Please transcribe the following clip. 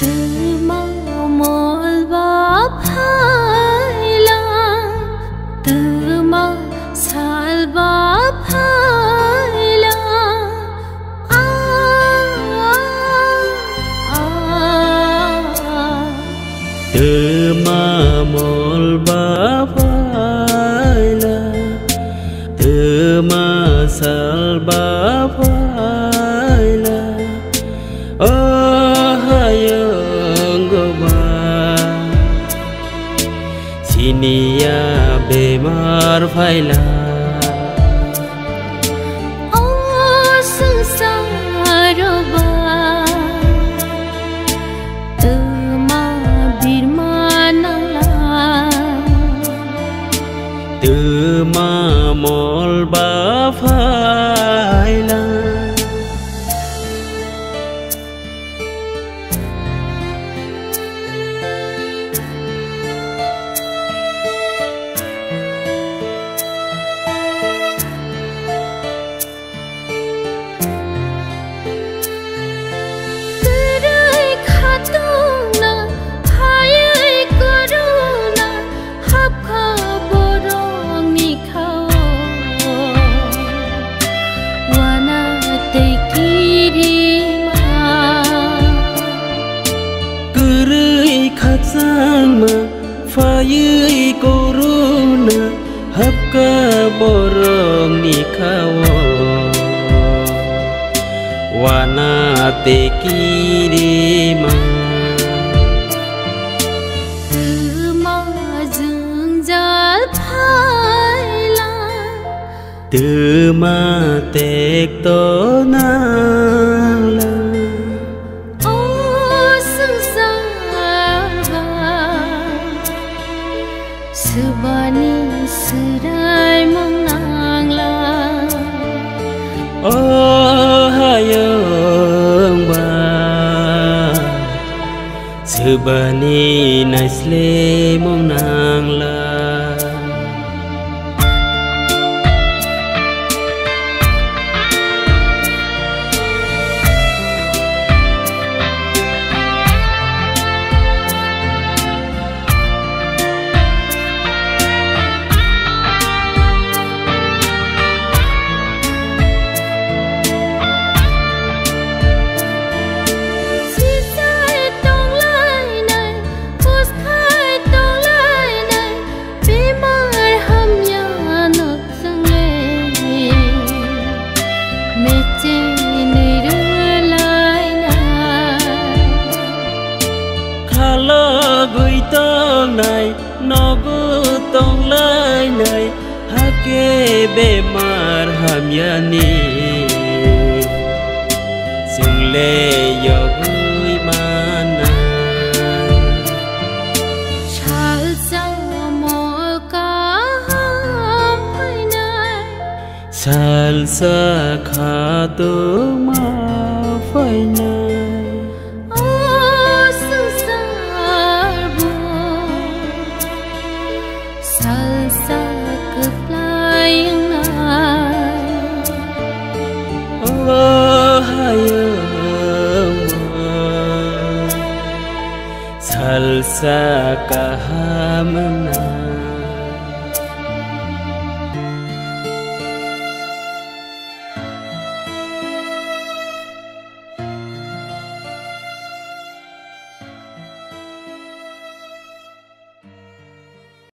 từ màu một bắp hai la từ màu sal bắp hai la từ màu một bắp hai la từ màu sal bắp hai la Sinia bemar phaila oh sangsaro ba từ ma bir manala từ ma mol ba phaila sang ma phai corona hấp ca borong ni khawo wana te kiri ma từ ma dương dal phai la từ ma tek to na la Subani surai mong nang la oh hayong ba Subani naisle mong nang la gửi tông này nó cứ tông lại này hát kê bề mar hàm yani sừng lê yo gửi mana salsa mo ka ham phai nai salsa kha tu ma phai nai salsa kahamna